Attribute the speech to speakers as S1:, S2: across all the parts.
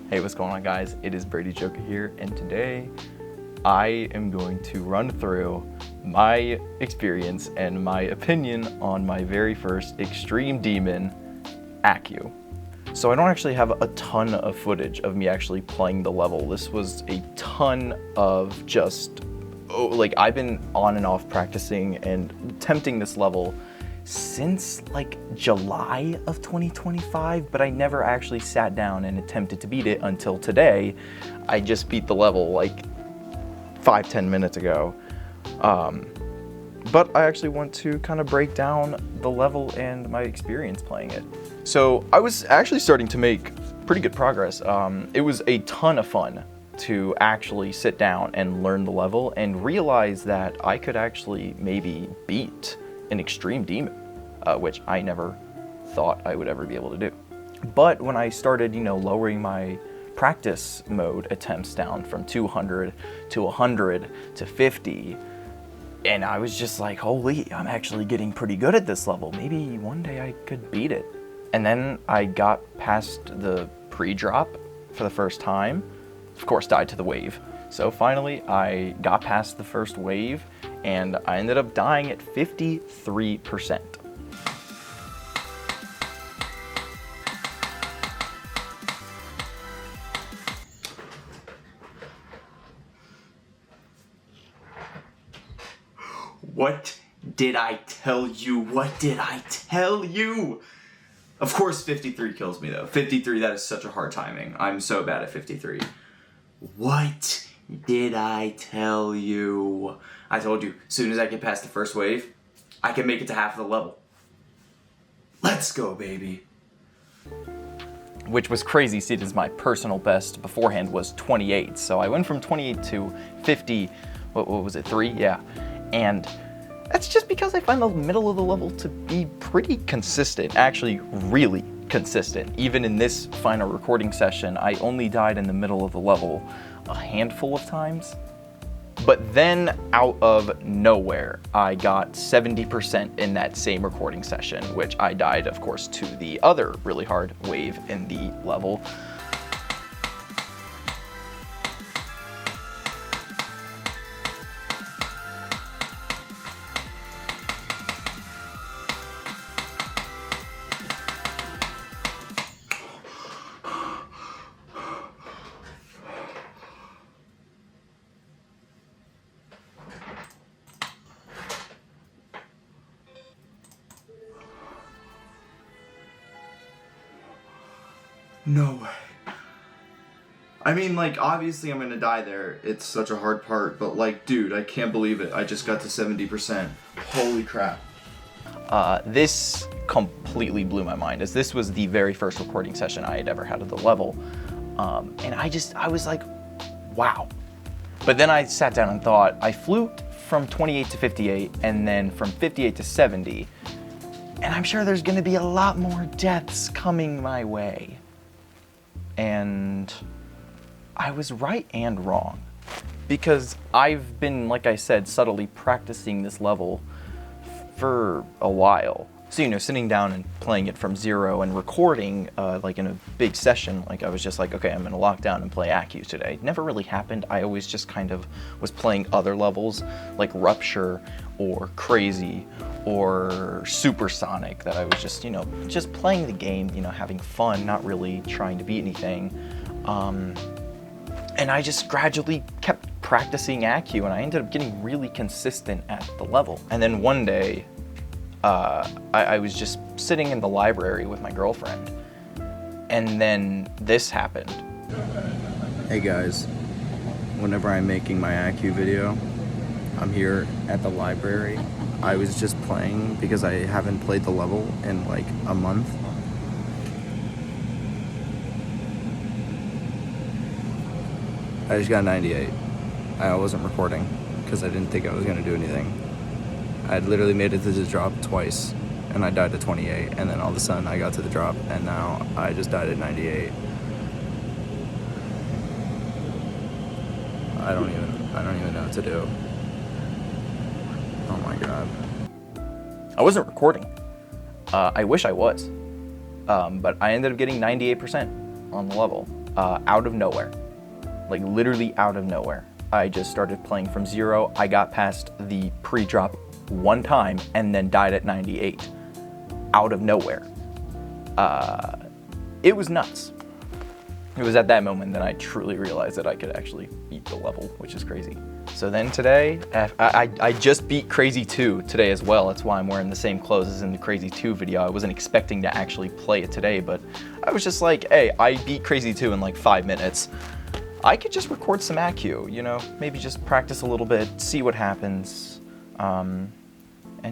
S1: Hey, what's going on, guys? It is Brady Joker here, and today I am going to run through my experience and my opinion on my very first Extreme Demon Accu. So I don't actually have a ton of footage of me actually playing the level. This was a ton of just, I've been on and off practicing and attempting this level since like July of 2025, but I never actually sat down and attempted to beat it until today. I just beat the level like 5-10 minutes ago. But I actually want to kind of break down the level and my experience playing it. So I was actually starting to make pretty good progress. It was a ton of fun to actually sit down and learn the level and realize that I could actually maybe beat an Extreme Demon, which I never thought I would ever be able to do. But when I started, lowering my practice mode attempts down from 200 to 100 to 50, and I was just like, holy, I'm actually getting pretty good at this level. Maybe one day I could beat it. And then I got past the pre-drop for the first time. Of course, died to the wave. So finally, I got past the first wave, and I ended up dying at 53%. What did I tell you? What did I tell you? Of course 53 kills me though. 53, that is such a hard timing. I'm so bad at 53. What did I tell you? I told you, as soon as I get past the first wave, I can make it to half of the level. Let's go, baby. Which was crazy, seeing as my personal best beforehand was 28. So I went from 28 to 50, what was it, 3? Yeah. And that's just because I find the middle of the level to be pretty consistent, actually really consistent. Even in this final recording session, I only died in the middle of the level a handful of times. But then out of nowhere, I got 70% in that same recording session, which I died, of course, to the other really hard wave in the level. No way. I mean, obviously I'm gonna die there. It's such a hard part, but dude, I can't believe it. I just got to 70%. Holy crap. This completely blew my mind, as this was the very first recording session I had ever had of the level. And I was like, wow. But then I sat down and thought, I fluked from 28 to 58, and then from 58 to 70. And I'm sure there's gonna be a lot more deaths coming my way. And I was right and wrong, because I've been, like I said, subtly practicing this level for a while. So, sitting down and playing it from zero and recording, in a big session, I was just like, okay, I'm gonna lock down and play Accu today. Never really happened. I always just kind of was playing other levels, like Rupture or Crazy or Supersonic, that I was just playing the game, having fun, not really trying to beat anything. And I just gradually kept practicing Accu, and I ended up getting really consistent at the level. And then one day, I was just sitting in the library with my girlfriend, and then this happened. Hey guys, whenever I'm making my Accu video, I'm here at the library. I was just playing because I haven't played the level in a month. I just got 98. I wasn't recording because I didn't think I was gonna do anything. I'd literally made it to the drop twice, and I died at 28, and then all of a sudden I got to the drop, and now I just died at 98. I don't even know what to do. Oh my god. I wasn't recording. I wish I was. But I ended up getting 98% on the level.
S2: out of nowhere. Like literally out of nowhere. I just started playing from 0. I got past the pre-drop one time and then died at 98. Out of nowhere. It was nuts. It was at that moment that I truly realized that I could actually beat the level, which is crazy. So then today, I just beat Crazy 2 today as well. That's why I'm wearing the same clothes as in the Crazy 2 video. I wasn't expecting to actually play it today, but I was just like, hey, I beat Crazy 2 in like 5 minutes. I could just record some ACU, you know, maybe just practice a little bit, see what happens. And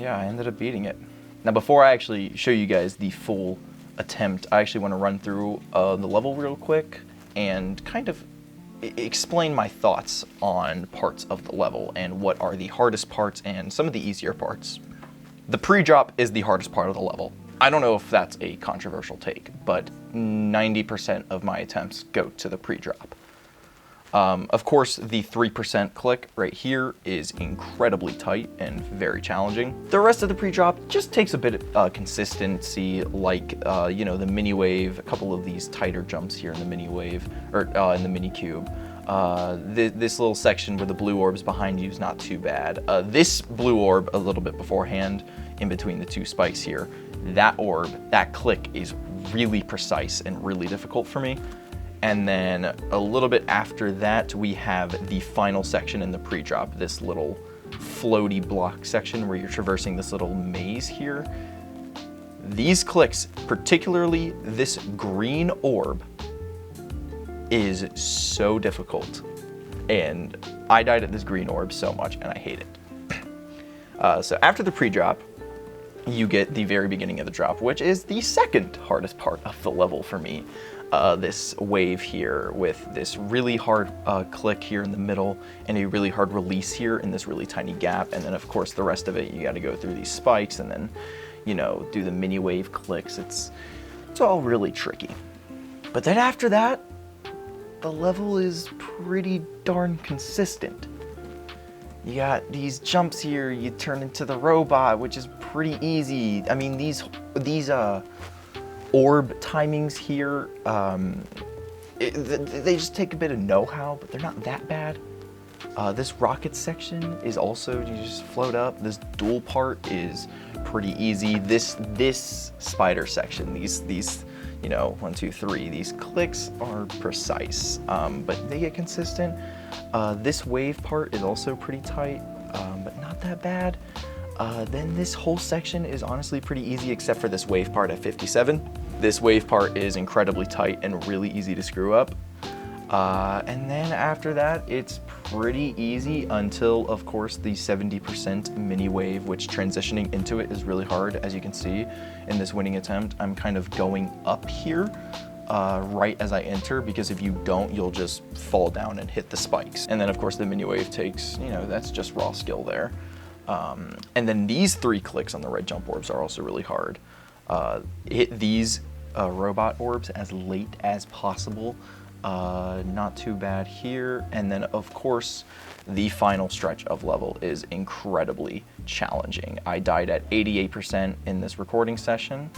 S2: yeah, I ended up beating it. Now before I actually show you guys the full attempt, I actually want to run through the level real quick and kind of explain my thoughts on parts of the level and what are the hardest parts and some of the easier parts. The pre-drop is the hardest part of the level. I don't know if that's a controversial take, but 90% of my attempts go to the pre-drop. Of course, the 3% click right here is incredibly tight and very challenging. The rest of the pre-drop just takes a bit of consistency, like, you know, the mini wave, a couple of these tighter jumps here in the mini wave, or in the mini cube. This little section where the blue orb's behind you is not too bad. This blue orb a little bit beforehand, in between the two spikes here, that orb, that click is really precise and really difficult for me. And then a little bit after that, we have the final section in the pre-drop, this little floaty block section where you're traversing this little maze here. These clicks, particularly this green orb, is so difficult. And I died at this green orb so much, and I hate it. So after the pre-drop, you get the very beginning of the drop, which is the second hardest part of the level for me. This wave here with this really hard click here in the middle and a really hard release here in this really tiny gap. And then of course the rest of it, you got to go through these spikes and then, you know, do the mini wave clicks. It's all really tricky. But then after that, the level is pretty darn consistent. You got these jumps here, you turn into the robot, which is pretty easy. I mean, these orb timings here, they just take a bit of know-how, but they're not that bad. This rocket section is also, you just float up. This dual part is pretty easy. This spider section, these you know, 1, 2, 3, these clicks are precise, but they get consistent. This wave part is also pretty tight, but not that bad. Then this whole section is honestly pretty easy except for this wave part at 57. This wave part is incredibly tight and really easy to screw up. And then after that, it's pretty easy until, of course, the 70% mini wave, which transitioning into it is really hard. As you can see in this winning attempt, I'm kind of going up here right as I enter, because if you don't, you'll just fall down and hit the spikes. And then, of course, the mini wave takes, you know, that's just raw skill there. And then these 3 clicks on the red jump orbs are also really hard. Hit these robot orbs as late as possible. Not too bad here. And then of course, the final stretch of level is incredibly challenging. I died at 88% in this recording session.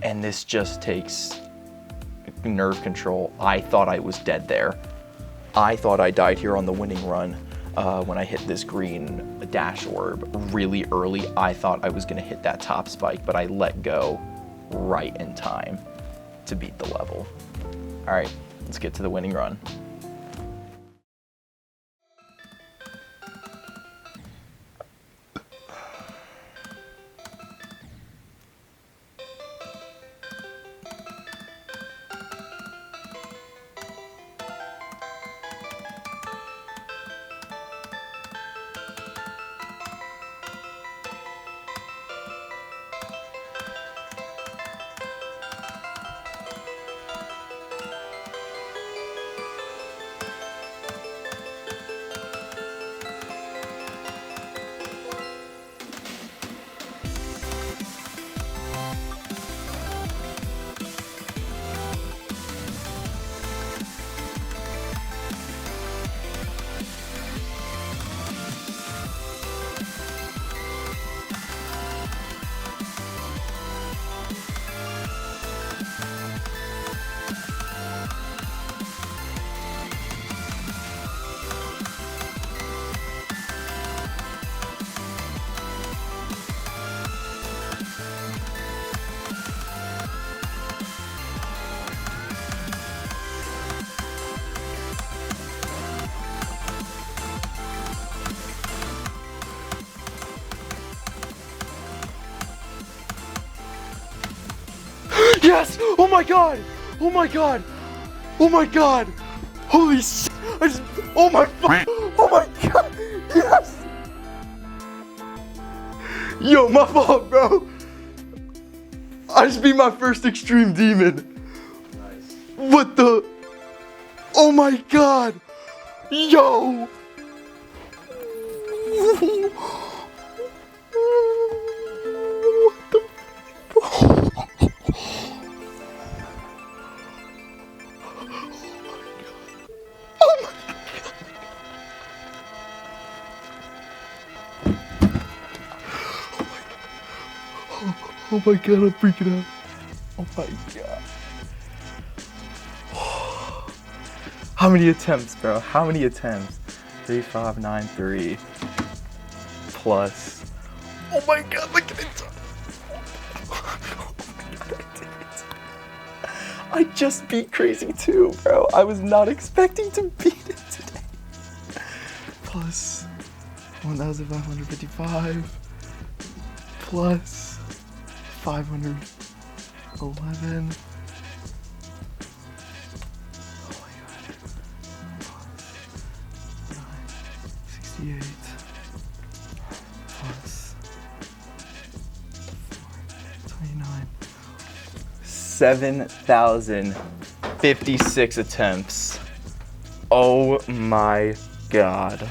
S2: And this just takes nerve control. I thought I was dead there. I thought I died here on the winning run when I hit this green dash orb really early. I thought I was gonna hit that top spike, but I let go right in time to beat the level. All right, let's get to the winning run. Yes! Oh my god! Oh my god! Oh my god! Holy shit! Oh my fuck! Oh my god! Yes! Yo, my fault, bro. I just beat my first extreme demon.
S1: Nice.
S2: What the? Oh my god! Yo! Oh my god, I'm freaking out. Oh my god. How many attempts, bro? How many attempts? 3, 5, 9, 3. Plus. Oh my god, look at it. I just beat Crazy 2, bro. I was not expecting to beat it today. Plus 1,555. Plus 511. Oh my god. Plus 968. Plus 429. 7,056 attempts. Oh my god.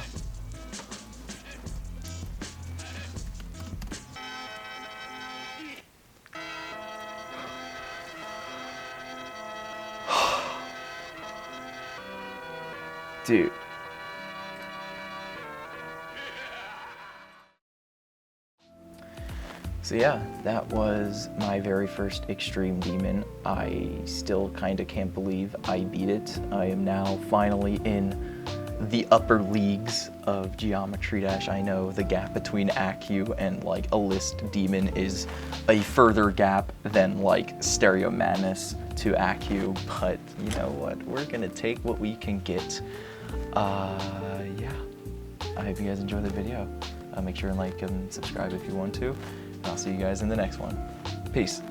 S2: Dude. So yeah, that was my very first Extreme Demon. I still kind of can't believe I beat it. I am now finally in the upper leagues of Geometry Dash. I know the gap between ACU and like a list demon is a further gap than like Stereo Madness to ACU, but you know what? We're gonna take what we can get. Yeah, I hope you guys enjoyed the video. Make sure and like and subscribe if you want to. And I'll see you guys in the next one. Peace.